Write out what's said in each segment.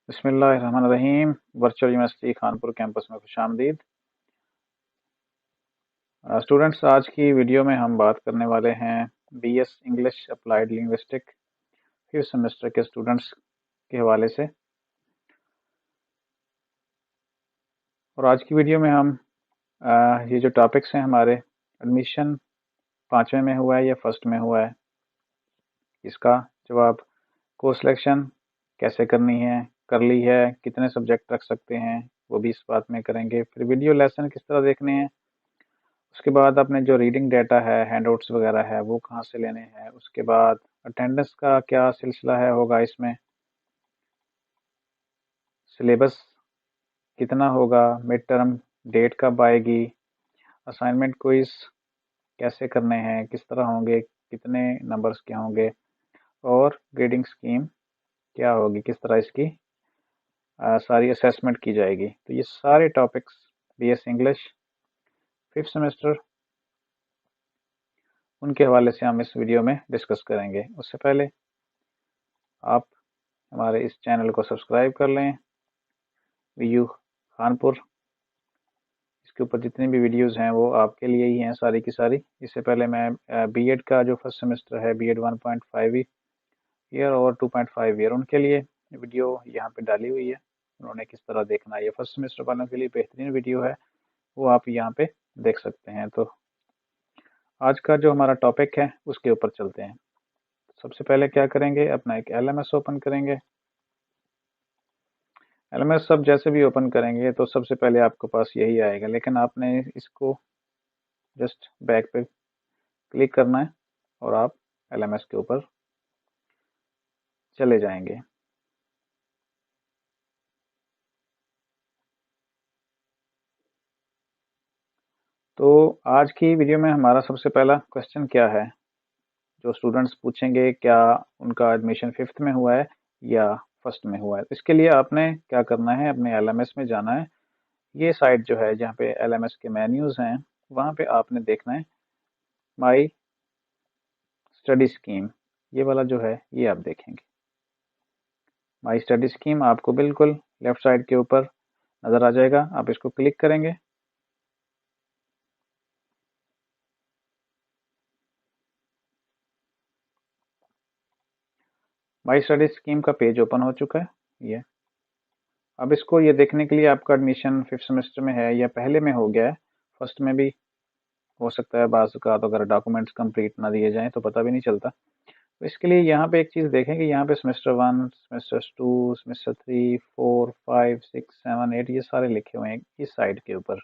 बिस्मिल्लाहिर्रहमानिर्रहीम। Virtual university Khanpur campus में खुशामदीद। Students, आज की वीडियो में हम बात करने वाले हैं BS English applied linguistic 5th semester के स्टूडेंट्स के हवाले से। और आज की वीडियो में हम ये जो टॉपिक्स हैं हमारे, एडमिशन 5वें में हुआ है या फर्स्ट में हुआ है, इसका जवाब, कोर्स सिलेक्शन कैसे करनी है, कर ली है, कितने सब्जेक्ट रख सकते हैं, वो भी इस बात में करेंगे। फिर वीडियो लेसन किस तरह देखने हैं, उसके बाद अपने जो रीडिंग डाटा है, हैंडआउट्स वगैरह है, वो कहाँ से लेने हैं। उसके बाद अटेंडेंस का क्या सिलसिला है होगा, इसमें सिलेबस कितना होगा, मिड टर्म डेट कब आएगी, असाइनमेंट क्विज कैसे करने हैं, किस तरह होंगे, कितने नंबर्स के होंगे, और ग्रेडिंग स्कीम क्या होगी, किस तरह इसकी सारी असेसमेंट की जाएगी। तो ये सारे topics BS English 5th semester, उनके हवाले से हम इस वीडियो में डिस्कस करेंगे। उससे पहले आप हमारे इस चैनल को सब्सक्राइब कर लें, वीयू खानपुर। इसके ऊपर जितनी भी वीडियोस हैं वो आपके लिए ही हैं, सारी की सारी। इससे पहले मैं बीएड का जो फर्स्ट सेमेस्टर है, बीएड 1.5 ईयर और 2.5 ईयर, उनके लिए वीडियो यहाँ पे डाली हुई है, उन्होंने किस तरह देखना है। ये फर्स्ट सेमेस्टर वालों के लिए बेहतरीन वीडियो है, वो आप यहाँ पे देख सकते हैं। तो आज का जो हमारा टॉपिक है उसके ऊपर चलते हैं। सबसे पहले क्या करेंगे, अपना एक LMS ओपन करेंगे। LMS सब जैसे भी ओपन करेंगे तो सबसे पहले आपके पास यही आएगा, लेकिन आपने इसको जस्ट बैक पे क्लिक करना है और आप LMS के ऊपर चले जाएंगे। तो आज की वीडियो में हमारा सबसे पहला क्वेश्चन क्या है, जो स्टूडेंट्स पूछेंगे, क्या उनका एडमिशन 5th में हुआ है या फर्स्ट में हुआ है। इसके लिए आपने क्या करना है, अपने LMS में जाना है। ये साइट जो है जहाँ पे LMS के मेन्यूज़ हैं, वहाँ पे आपने देखना है माई स्टडी स्कीम, ये वाला जो है ये आप देखेंगे। माई स्टडी स्कीम आपको बिल्कुल लेफ्ट साइड के ऊपर नज़र आ जाएगा, आप इसको क्लिक करेंगे। माई स्टडी स्कीम का पेज ओपन हो चुका है ये। अब इसको ये देखने के लिए, आपका एडमिशन 5th सेमेस्टर में है या पहले में हो गया है, फर्स्ट में भी हो सकता है बाज़ औक़ात, अगर डॉक्यूमेंट्स कंप्लीट ना दिए जाएँ तो पता भी नहीं चलता। तो इसके लिए यहाँ पे एक चीज़ देखें कि यहाँ पे सेमेस्टर 1, सेमेस्टर 2, सेमेस्टर 3, 4, 5, 6, 7, 8 ये सारे लिखे हुए हैं इस साइड के ऊपर।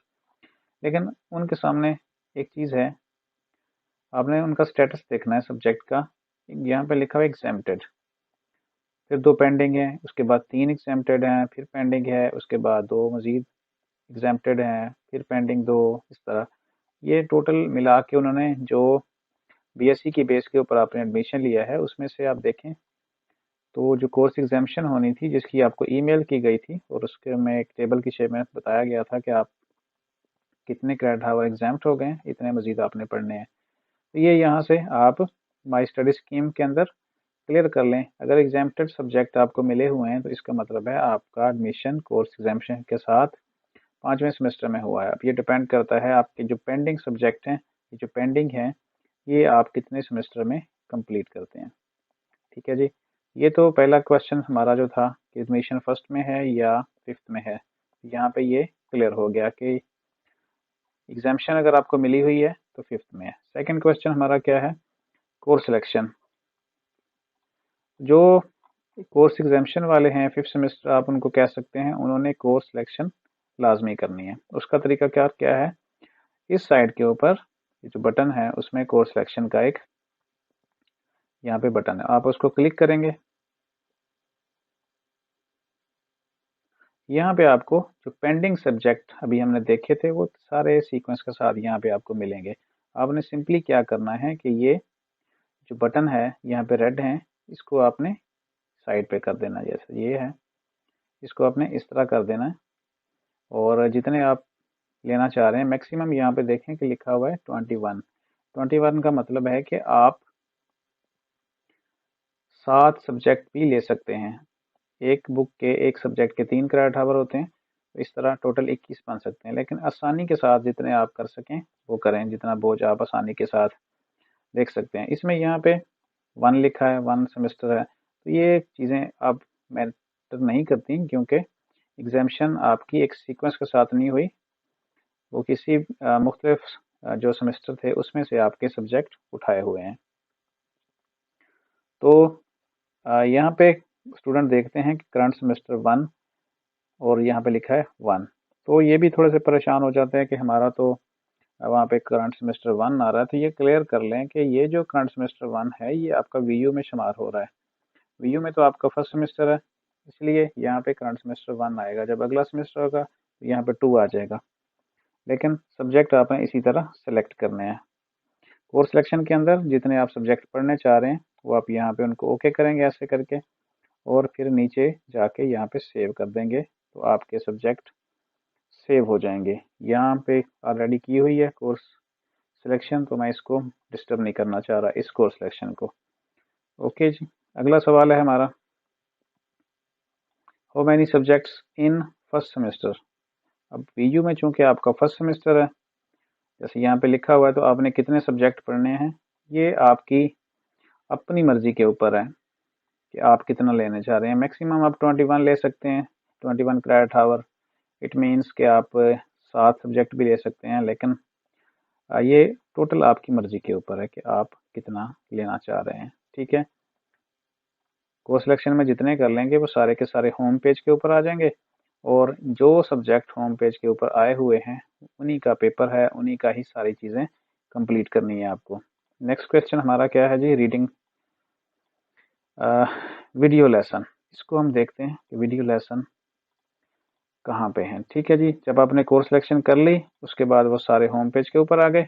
लेकिन उनके सामने एक चीज़ है, आपने उनका स्टेटस देखना है सब्जेक्ट का। यहाँ पे लिखा हुआ है एग्जेम्प्टेड, फिर 2 पेंडिंग है, उसके बाद 3 एग्जेम्प्टेड हैं, फिर पेंडिंग है, उसके बाद 2 मज़ीद एग्जेम्प्टेड हैं, फिर पेंडिंग 2, इस तरह। ये टोटल मिला के उन्होंने जो बीएससी की बेस के ऊपर आपने एडमिशन लिया है, उसमें से आप देखें तो जो कोर्स एग्जामेशन होनी थी, जिसकी आपको ईमेल की गई थी, और उसके में एक टेबल की शेप में बताया गया था कि आप कितने क्रेडिट आवर एग्जाम्प्ट हो गए हैं, इतने मज़ीद आपने पढ़ने हैं। तो ये यहाँ से आप माई स्टडी स्कीम के अंदर क्लियर कर लें। अगर एग्जाम्प्टेड सब्जेक्ट आपको मिले हुए हैं तो इसका मतलब है आपका एडमिशन कोर्स एग्जामेशन के साथ 5वें सेमेस्टर में हुआ है। अब ये डिपेंड करता है आपके जो पेंडिंग सब्जेक्ट हैं, ये जो पेंडिंग हैं, ये आप कितने सेमेस्टर में कंप्लीट करते हैं। ठीक है जी। ये तो पहला क्वेश्चन हमारा जो था कि एडमिशन फर्स्ट में है या 5th में है, यहाँ पे ये क्लियर हो गया कि एग्जामेशन अगर आपको मिली हुई है तो 5th में है। सेकंड क्वेश्चन हमारा क्या है, कोर्स सिलेक्शन। जो कोर्स एग्जामेशन वाले हैं 5th सेमेस्टर, आप उनको कह सकते हैं उन्होंने कोर्स सिलेक्शन लाजमी करनी है। उसका तरीका क्या क्या है, इस साइड के ऊपर ये जो बटन है उसमें कोर्स सिलेक्शन का एक यहाँ पे बटन है, आप उसको क्लिक करेंगे। यहाँ पे आपको जो पेंडिंग सब्जेक्ट अभी हमने देखे थे वो सारे सीक्वेंस के साथ यहाँ पे आपको मिलेंगे। आपने सिंपली क्या करना है कि ये जो बटन है यहाँ पे रेड है, इसको आपने साइड पे कर देना, जैसे ये है, इसको आपने इस तरह कर देना है। और जितने आप लेना चाह रहे हैं मैक्सिमम, यहाँ पे देखें कि लिखा हुआ है 21 का मतलब है कि आप 7 सब्जेक्ट भी ले सकते हैं। एक बुक के एक सब्जेक्ट के 3 क्रेडिट आवर होते हैं, तो इस तरह टोटल 21 बन सकते हैं। लेकिन आसानी के साथ जितने आप कर सकें वो करें, जितना बोझ आप आसानी के साथ देख सकते हैं। इसमें यहाँ पे 1 लिखा है, 1 सेमेस्टर है, तो ये चीज़ें अब मैटर नहीं करती, क्योंकि एग्जामिशन आपकी एक सीक्वेंस के साथ नहीं हुई, वो किसी मुख्तलिफ जो सेमेस्टर थे उसमें से आपके सब्जेक्ट उठाए हुए हैं। तो यहाँ पे स्टूडेंट देखते हैं कि करंट सेमेस्टर 1 और यहाँ पे लिखा है 1, तो ये भी थोड़े से परेशान हो जाते हैं कि हमारा तो वहाँ पे करंट सेमेस्टर 1 आ रहा है। तो ये क्लियर कर लें कि ये जो करंट सेमेस्टर 1 है ये आपका वीयू में शुमार हो रहा है। वीयू में तो आपका फर्स्ट सेमेस्टर है, इसलिए यहाँ पे करंट सेमेस्टर 1 आएगा। जब अगला सेमेस्टर होगा तो यहाँ पे 2 आ जाएगा, लेकिन सब्जेक्ट आपने इसी तरह सेलेक्ट करने हैं। कोर्स सिलेक्शन के अंदर जितने आप सब्जेक्ट पढ़ने चाह रहे हैं वो आप यहाँ पे उनको ओके करेंगे ऐसे करके, और फिर नीचे जाके यहाँ पे सेव कर देंगे, तो आपके सब्जेक्ट सेव हो जाएंगे। यहाँ पे ऑलरेडी की हुई है कोर्स सिलेक्शन, तो मैं इसको डिस्टर्ब नहीं करना चाह रहा इस कोर्स सिलेक्शन को। ओके जी, अगला सवाल है हमारा, how many subjects in first semester. अब वीयू में चूंकि आपका फर्स्ट सेमेस्टर है, जैसे यहाँ पे लिखा हुआ है, तो आपने कितने सब्जेक्ट पढ़ने हैं ये आपकी अपनी मर्जी के ऊपर है कि आप कितना लेने चाह रहे हैं। मैक्सिमम आप 21 ले सकते हैं, 21 क्रेडिट आवर। इट मीन्स कि आप 7 सब्जेक्ट भी ले सकते हैं, लेकिन ये टोटल आपकी मर्जी के ऊपर है कि आप कितना लेना चाह रहे हैं। ठीक है, कोर्स सिलेक्शन में जितने कर लेंगे वो सारे के सारे होम पेज के ऊपर आ जाएंगे, और जो सब्जेक्ट होम पेज के ऊपर आए हुए हैं उन्हीं का पेपर है, उन्हीं का ही सारी चीज़ें कंप्लीट करनी है आपको। नेक्स्ट क्वेश्चन हमारा क्या है जी, रीडिंग वीडियो लेसन। इसको हम देखते हैं कि वीडियो लेसन कहाँ पे हैं। ठीक है जी, जब आपने कोर्स सिलेक्शन कर ली उसके बाद वो सारे होम पेज के ऊपर आ गए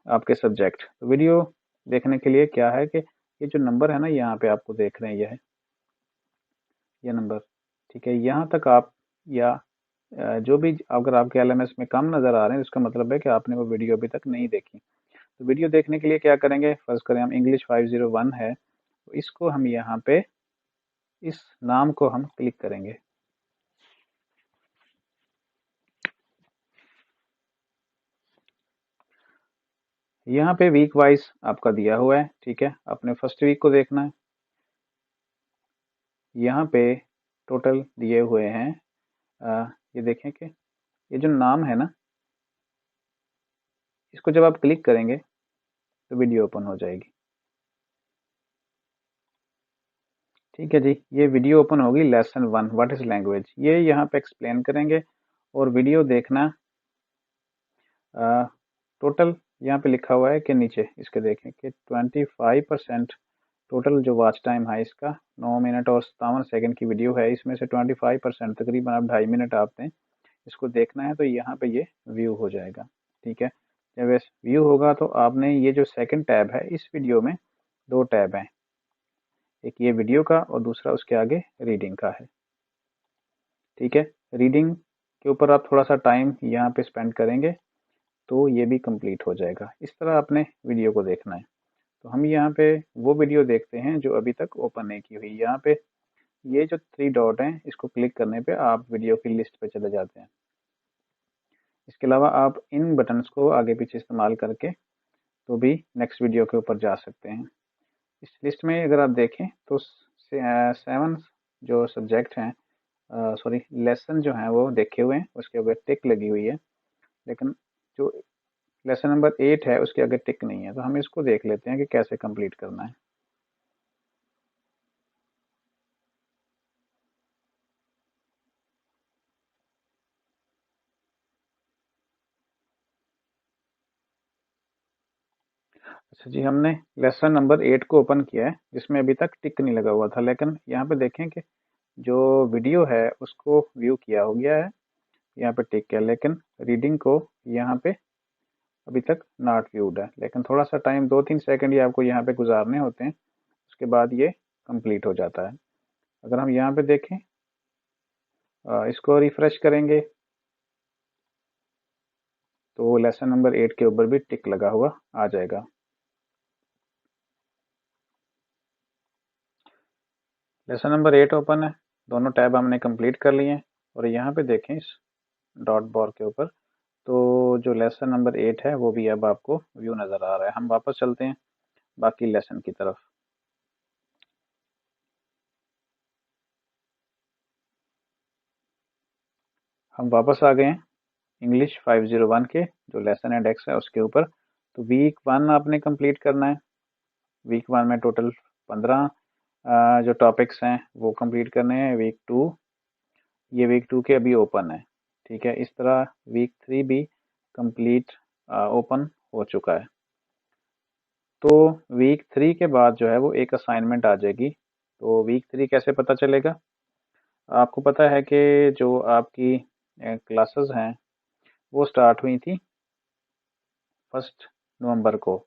आपके सब्जेक्ट। तो वीडियो देखने के लिए क्या है कि ये जो नंबर है ना यहाँ पे आपको देख रहे हैं, ये नंबर, ठीक है, यहाँ तक आप या जो भी अगर आपके एलएमएस में कम नज़र आ रहे हैं इसका मतलब है कि आपने वो वीडियो अभी तक नहीं देखी। तो वीडियो देखने के लिए क्या करेंगे, फर्स्ट करें हम इंग्लिश 501 है, तो इसको हम यहाँ पे इस नाम को हम क्लिक करेंगे। यहाँ पे वीक वाइज आपका दिया हुआ है, ठीक है, आपने फर्स्ट वीक को देखना है। यहाँ पे टोटल दिए हुए हैं, ये देखें कि ये जो नाम है ना, इसको जब आप क्लिक करेंगे तो वीडियो ओपन हो जाएगी। ठीक है जी, ये वीडियो ओपन होगी, लेसन 1 व्हाट इज लैंग्वेज, ये यहाँ पे एक्सप्लेन करेंगे। और वीडियो देखना टोटल यहाँ पे लिखा हुआ है कि नीचे इसके देखें कि 25% टोटल जो वॉच टाइम है इसका 9 मिनट और 57 सेकंड की वीडियो है, इसमें से 25% तकरीबन आप 2.5 मिनट आप दें इसको देखना है, तो यहाँ पे ये व्यू हो जाएगा। ठीक है, जब व्यू होगा तो आपने ये जो सेकंड टैब है, इस वीडियो में 2 टैब हैं, एक ये वीडियो का और दूसरा उसके आगे रीडिंग का है। ठीक है, रीडिंग के ऊपर आप थोड़ा सा टाइम यहाँ पे स्पेंड करेंगे तो ये भी कंप्लीट हो जाएगा। इस तरह आपने वीडियो को देखना है। तो हम यहाँ पे वो वीडियो देखते हैं जो अभी तक ओपन नहीं की हुई। यहाँ पे ये जो 3 डॉट हैं इसको क्लिक करने पे आप वीडियो की लिस्ट पे चले जाते हैं। इसके अलावा आप इन बटन्स को आगे पीछे इस्तेमाल करके तो भी नेक्स्ट वीडियो के ऊपर जा सकते हैं। इस लिस्ट में अगर आप देखें तो 7 जो सब्जेक्ट हैं, सॉरी लेसन जो हैं वो देखे हुए हैं, उसके ऊपर टिक लगी हुई है, लेकिन जो लेसन नंबर 8 है उसके आगे टिक नहीं है। तो हम इसको देख लेते हैं कि कैसे कंप्लीट करना है। अच्छा जी, हमने लेसन नंबर 8 को ओपन किया है जिसमें अभी तक टिक नहीं लगा हुआ था, लेकिन यहाँ पे देखें कि जो वीडियो है उसको व्यू किया हो गया है, यहाँ पे टिक है, लेकिन रीडिंग को यहाँ पे अभी तक नॉट व्यूड है। लेकिन थोड़ा सा टाइम 2-3 सेकंड ही आपको यहाँ पे गुजारने होते हैं, उसके बाद ये कंप्लीट हो जाता है। अगर हम यहाँ पे देखें, इसको रिफ्रेश करेंगे तो लेसन नंबर 8 के ऊपर भी टिक लगा हुआ आ जाएगा। लेसन नंबर 8 ओपन है, दोनों टैब हमने कंप्लीट कर लिए हैं। और यहाँ पे देखें इस डॉट बार के ऊपर, तो जो लेसन नंबर 8 है वो भी अब आपको व्यू नज़र आ रहा है। हम वापस चलते हैं बाकी लेसन की तरफ। हम वापस आ गए हैं इंग्लिश 501 के जो लेसन एंड एक्स है उसके ऊपर। तो वीक 1 आपने कंप्लीट करना है। वीक 1 में टोटल 15 जो टॉपिक्स हैं वो कंप्लीट करने हैं। वीक 2, ये वीक 2 के अभी ओपन है, ठीक है। इस तरह वीक 3 भी कंप्लीट ओपन हो चुका है। तो वीक 3 के बाद जो है वो एक असाइनमेंट आ जाएगी। तो वीक 3 कैसे पता चलेगा? आपको पता है कि जो आपकी क्लासेस हैं वो स्टार्ट हुई थी 1 नवंबर को।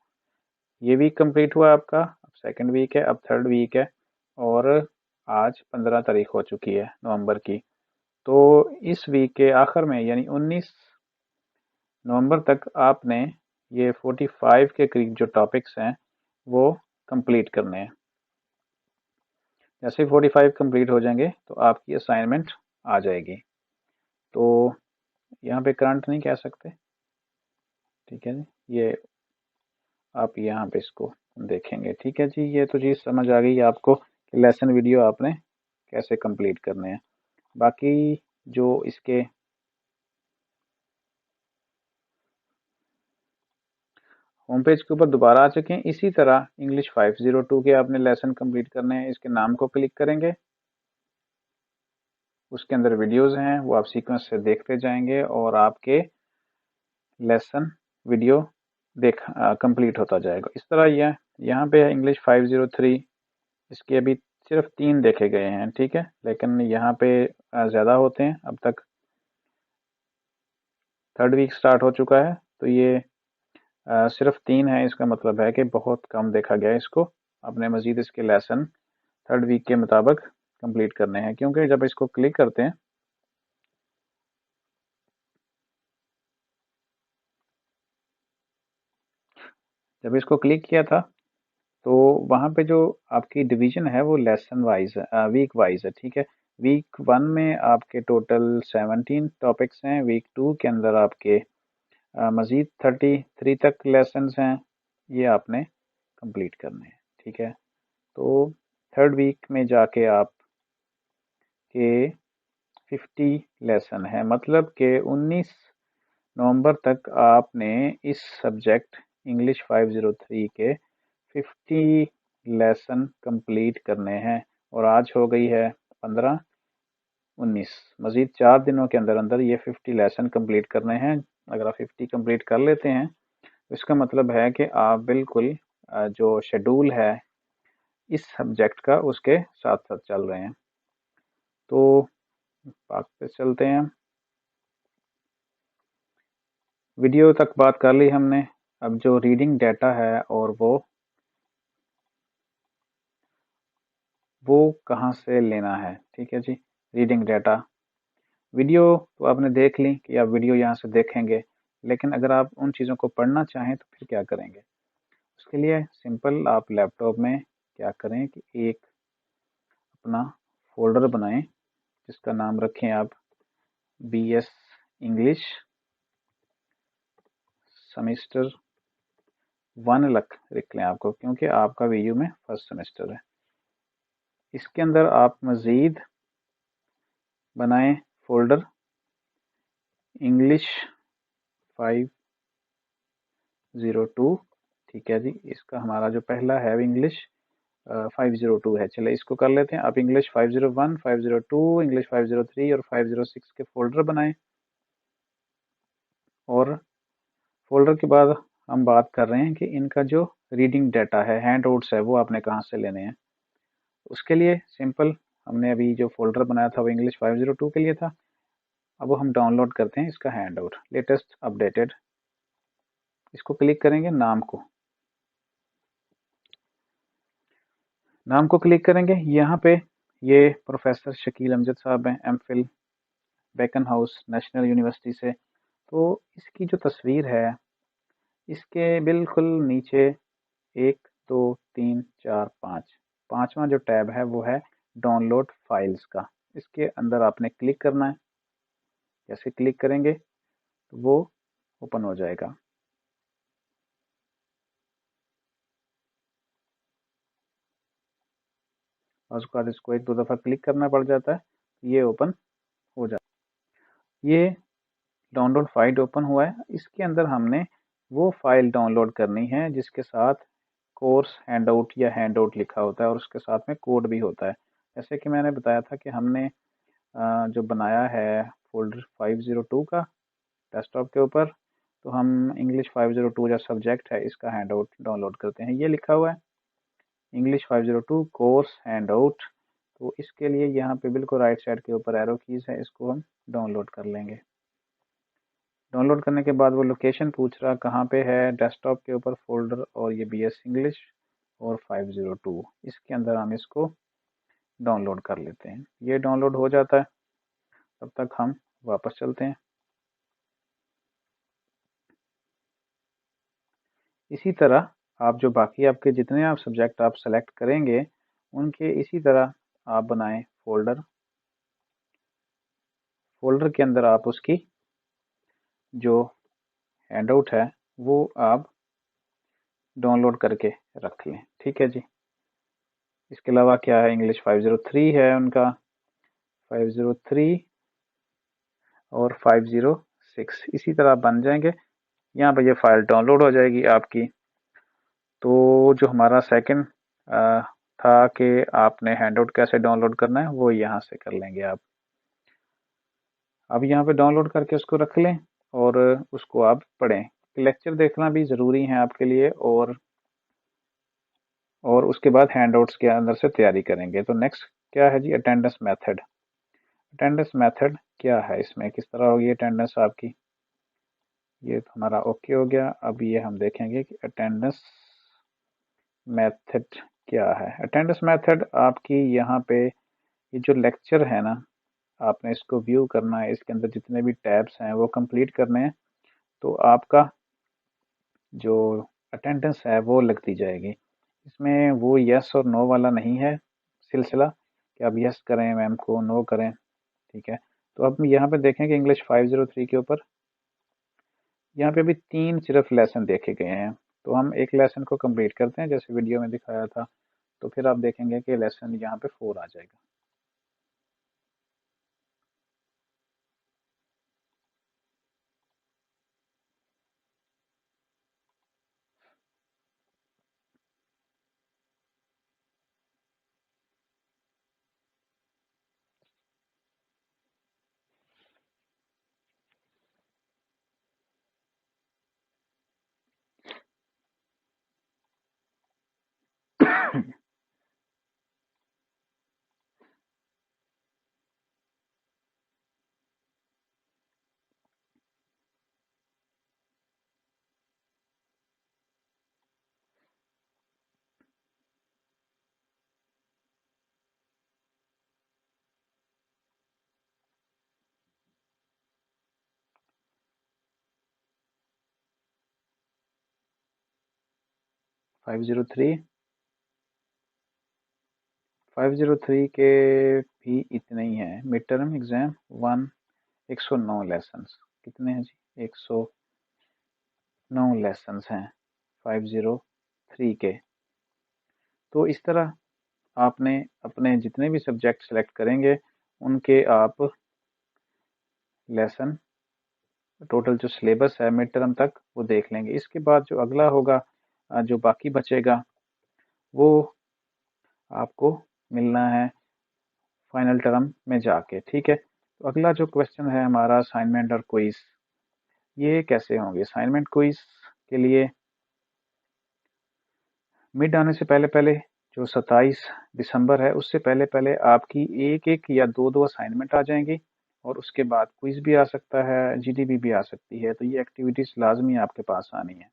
ये वीक कंप्लीट हुआ आपका, अब सेकंड वीक है, अब थर्ड वीक है, और आज 15 तारीख हो चुकी है नवंबर की। तो इस वीक के आखिर में यानी 19 नवंबर तक आपने ये 45 के करीब जो टॉपिक्स हैं वो कंप्लीट करने हैं। जैसे ही 45 कंप्लीट हो जाएंगे तो आपकी असाइनमेंट आ जाएगी। तो यहाँ पे करंट नहीं कह सकते, ठीक है जी। ये आप यहाँ पे इसको देखेंगे, ठीक है जी। ये तो चीज़ समझ आ गई आपको कि लेसन वीडियो आपने कैसे कंप्लीट करने हैं। बाकी जो इसके होम पेज के ऊपर दोबारा आ चुके हैं, इसी तरह इंग्लिश 502 के आपने लेसन कंप्लीट करने हैं। इसके नाम को क्लिक करेंगे, उसके अंदर वीडियोस हैं वो आप सीक्वेंस से देखते जाएंगे और आपके लेसन वीडियो कंप्लीट होता जाएगा। इस तरह यह यहाँ पे है इंग्लिश 503, इसके अभी सिर्फ 3 देखे गए हैं, ठीक है। लेकिन यहाँ पे ज़्यादा होते हैं। अब तक थर्ड वीक स्टार्ट हो चुका है, तो ये सिर्फ 3 है। इसका मतलब है कि बहुत कम देखा गया है इसको। आपने मज़ीद इसके लेसन थर्ड वीक के मुताबिक कंप्लीट करने हैं, क्योंकि जब इसको क्लिक करते हैं जब इसको क्लिक किया था तो वहाँ पे जो आपकी डिवीज़न है वो लेसन वाइज है, वीक वाइज है, ठीक है। वीक 1 में आपके टोटल 17 टॉपिक्स हैं। वीक 2 के अंदर आपके मज़ीद 33 तक लेसन्स हैं, ये आपने कंप्लीट करने हैं, ठीक है। तो थर्ड वीक में जाके आप के 50 लेसन है, मतलब कि 19 नवंबर तक आपने इस सब्जेक्ट इंग्लिश 503 के 50 लेसन कंप्लीट करने हैं। और आज हो गई है 15, 19, मज़ीद 4 दिनों के अंदर अंदर ये 50 लेसन कंप्लीट करने हैं। अगर आप 50 कंप्लीट कर लेते हैं तो इसका मतलब है कि आप बिल्कुल जो शेड्यूल है इस सब्जेक्ट का उसके साथ साथ चल रहे हैं। तो बात पे चलते हैं। वीडियो तक बात कर ली हमने, अब जो रीडिंग डाटा है और वो कहाँ से लेना है, ठीक है जी। रीडिंग डाटा, वीडियो तो आपने देख ली कि आप वीडियो यहाँ से देखेंगे, लेकिन अगर आप उन चीज़ों को पढ़ना चाहें तो फिर क्या करेंगे? उसके लिए सिंपल आप लैपटॉप में क्या करें कि एक अपना फोल्डर बनाएं जिसका नाम रखें आप BS इंग्लिश सेमेस्टर 1 लिख लें आपको, क्योंकि आपका VU में फर्स्ट सेमेस्टर है। इसके अंदर आप मज़ीद बनाएं फोल्डर इंग्लिश 502, ठीक है जी। इसका हमारा जो पहला है इंग्लिश 502 है। चले इसको कर लेते हैं। आप इंग्लिश 501, 502, इंग्लिश 503 और 506 के फोल्डर बनाएं। और फोल्डर के बाद हम बात कर रहे हैं कि इनका जो रीडिंग डाटा है, हैंड आउट्स है, वो आपने कहाँ से लेने हैं। उसके लिए सिंपल, हमने अभी जो फोल्डर बनाया था वो इंग्लिश 502 के लिए था। अब हम डाउनलोड करते हैं इसका हैंड आउट, लेटेस्ट अपडेटेड। इसको क्लिक करेंगे, नाम को क्लिक करेंगे। यहाँ पे ये प्रोफेसर शकील अमजद साहब हैं, MPhil Beaconhouse National University से। तो इसकी जो तस्वीर है इसके बिल्कुल नीचे 1, 2, 3, 4, 5, पाँचवा जो टैब है वो है डाउनलोड फाइल्स का। इसके अंदर आपने क्लिक करना है। जैसे क्लिक करेंगे तो वो ओपन हो जाएगा। और उसके बाद इसको एक दो दफ़ा क्लिक करना पड़ जाता है, ये ओपन हो जाता है। ये डाउनलोड फाइल ओपन हुआ है। इसके अंदर हमने वो फाइल डाउनलोड करनी है जिसके साथ कोर्स हैंडआउट या हैंडआउट लिखा होता है और उसके साथ में कोड भी होता है। जैसे कि मैंने बताया था कि हमने जो बनाया है फोल्डर 502 का डेस्कटॉप के ऊपर, तो हम इंग्लिश 502 जो सब्जेक्ट है इसका हैंडआउट डाउनलोड करते हैं। ये लिखा हुआ है इंग्लिश 502 कोर्स हैंडआउट। तो इसके लिए यहाँ पे बिल्कुल राइट साइड के ऊपर एरो कीज है, इसको हम डाउनलोड कर लेंगे। डाउनलोड करने के बाद वो लोकेशन पूछ रहा कहाँ पे है, डेस्कटॉप के ऊपर फोल्डर, और ये BS इंग्लिश और 502, इसके अंदर हम इसको डाउनलोड कर लेते हैं। ये डाउनलोड हो जाता है, तब तक हम वापस चलते हैं। इसी तरह आप जो बाकी आपके जितने आप सब्जेक्ट आप सेलेक्ट करेंगे उनके इसी तरह आप बनाएं फोल्डर। फोल्डर के अंदर आप उसकी जो हैंडआउट है वो आप डाउनलोड करके रख लें। ठीक है जी। इसके अलावा क्या है, इंग्लिश 503 है उनका, 503 और 506 इसी तरह बन जाएंगे। यहाँ पर ये फाइल डाउनलोड हो जाएगी आपकी। तो जो हमारा सेकंड था कि आपने हैंडआउट कैसे डाउनलोड करना है, वो यहाँ से कर लेंगे आप। अब यहाँ पे डाउनलोड करके उसको रख लें और उसको आप पढ़ें। लेक्चर देखना भी ज़रूरी है आपके लिए, और उसके बाद हैंडआउट्स के अंदर से तैयारी करेंगे। तो नेक्स्ट क्या है जी, अटेंडेंस मेथड। अटेंडेंस मेथड क्या है, इसमें किस तरह होगी अटेंडेंस आपकी। ये तो हमारा ओके हो गया। अब ये हम देखेंगे कि अटेंडेंस मेथड क्या है। अटेंडेंस मेथड आपकी यहाँ पे ये जो लेक्चर है ना, आपने इसको व्यू करना है, इसके अंदर जितने भी टैब्स हैं वो कंप्लीट करने हैं, तो आपका जो अटेंडेंस है वो लगती जाएगी। इसमें वो यस और नो वाला नहीं है सिलसिला कि आप यस करें मैम को, नो करें। ठीक है। तो अब यहाँ पे देखेंगे इंग्लिश 503 के ऊपर यहाँ पे अभी 3 सिर्फ लेसन देखे गए हैं। तो हम एक लेसन को कंप्लीट करते हैं जैसे वीडियो में दिखाया था, तो फिर आप देखेंगे कि लेसन यहाँ पे 4 आ जाएगा। हाँ 503 के भी इतने ही हैं। Mid term exam 109 lesson. कितने हैं जी, 109 लेसन हैं 503 के। तो इस तरह आपने अपने जितने भी सब्जेक्ट सेलेक्ट करेंगे उनके आप लेसन टोटल जो सिलेबस है मिड टर्म तक वो देख लेंगे। इसके बाद जो अगला होगा, जो बाकी बचेगा वो आपको मिलना है फाइनल टर्म में जाके। ठीक है। तो अगला जो क्वेश्चन है हमारा असाइनमेंट और क्विज, ये कैसे होंगे। असाइनमेंट क्विज के लिए मिड आने से पहले पहले जो 27 दिसंबर है उससे पहले पहले आपकी एक एक या दो दो असाइनमेंट आ जाएंगी, और उसके बाद क्विज भी आ सकता है, GDB भी आ सकती है। तो ये एक्टिविटीज लाजमी आपके पास आनी है,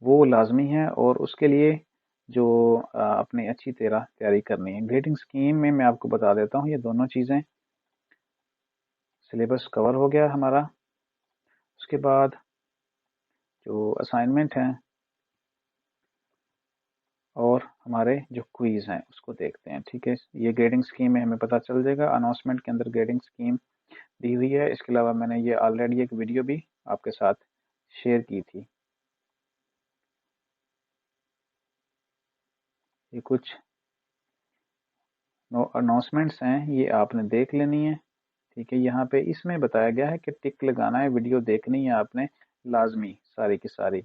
वो लाजमी है। और उसके लिए जो अपनी अच्छी तरह तैयारी करनी है। ग्रेडिंग स्कीम में मैं आपको बता देता हूँ ये दोनों चीज़ें। सिलेबस कवर हो गया हमारा। उसके बाद जो असाइनमेंट हैं और हमारे जो क्विज़ हैं उसको देखते हैं। ठीक है, ये ग्रेडिंग स्कीम में हमें पता चल जाएगा, अनाउंसमेंट के अंदर ग्रेडिंग स्कीम दी हुई है। इसके अलावा मैंने ये ऑलरेडी एक वीडियो भी आपके साथ शेयर की थी। ये कुछ अनाउंसमेंट्स हैं, ये आपने देख लेनी है। ठीक है, यहाँ पे इसमें बताया गया है कि टिक लगाना है, वीडियो देखनी है आपने लाजमी सारी की सारी।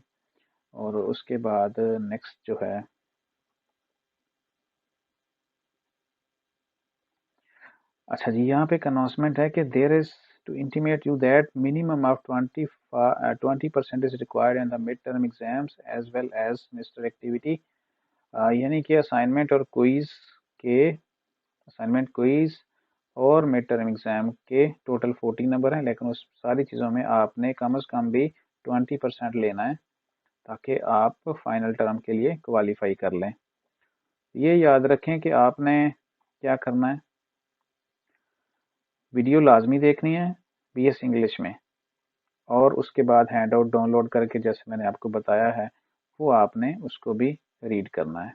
और उसके बाद नेक्स्ट जो है, अच्छा जी, यहाँ पे एक अनाउंसमेंट है कि there is to intimate you that minimum of 20% is required in the mid term exams as well as semester activity. यानी कि असाइनमेंट क्विज और मिड टर्म एग्जाम के टोटल 40 नंबर हैं, लेकिन उस सारी चीज़ों में आपने कम से कम भी 20% लेना है ताकि आप फाइनल टर्म के लिए क्वालिफाई कर लें। ये याद रखें कि आपने क्या करना है, वीडियो लाजमी देखनी है बीएस इंग्लिश में, और उसके बाद हैंड आउट डाउनलोड करके जैसे मैंने आपको बताया है वो आपने उसको भी रीड करना है।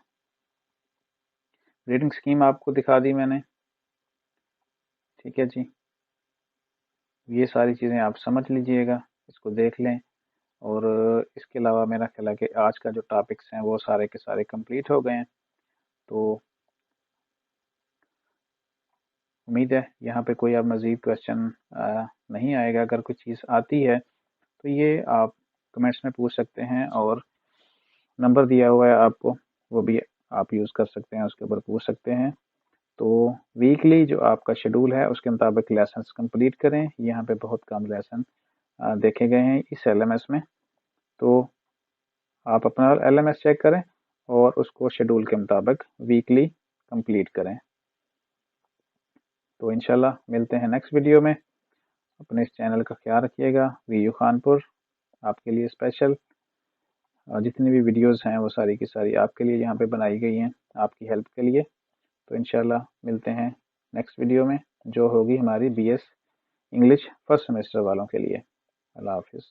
रीडिंग स्कीम आपको दिखा दी मैंने। ठीक है जी, ये सारी चीज़ें आप समझ लीजिएगा, इसको देख लें। और इसके अलावा मेरा ख्याल है कि आज का जो टॉपिक्स हैं वो सारे के सारे कंप्लीट हो गए हैं। तो उम्मीद है यहाँ पे कोई अब मज़ीद क्वेश्चन नहीं आएगा। अगर कोई चीज़ आती है तो ये आप कमेंट्स में पूछ सकते हैं, और नंबर दिया हुआ है आपको, वो भी आप यूज़ कर सकते हैं, उसके ऊपर पूछ सकते हैं। तो वीकली जो आपका शेड्यूल है उसके मुताबिक लेसन्स कंप्लीट करें। यहाँ पे बहुत कम लेसन देखे गए हैं इस एलएमएस में, तो आप अपना एलएमएस चेक करें और उसको शेड्यूल के मुताबिक वीकली कंप्लीट करें। तो इंशाल्लाह मिलते हैं नेक्स्ट वीडियो में। अपने इस चैनल का ख्याल रखिएगा। वीयू खानपुर आपके लिए स्पेशल जितनी भी वीडियोस हैं वो सारी की सारी आपके लिए यहाँ पे बनाई गई हैं, आपकी हेल्प के लिए। तो इंशाल्लाह मिलते हैं नेक्स्ट वीडियो में, जो होगी हमारी बीएस इंग्लिश फर्स्ट सेमेस्टर वालों के लिए। अल्लाह हाफिज़।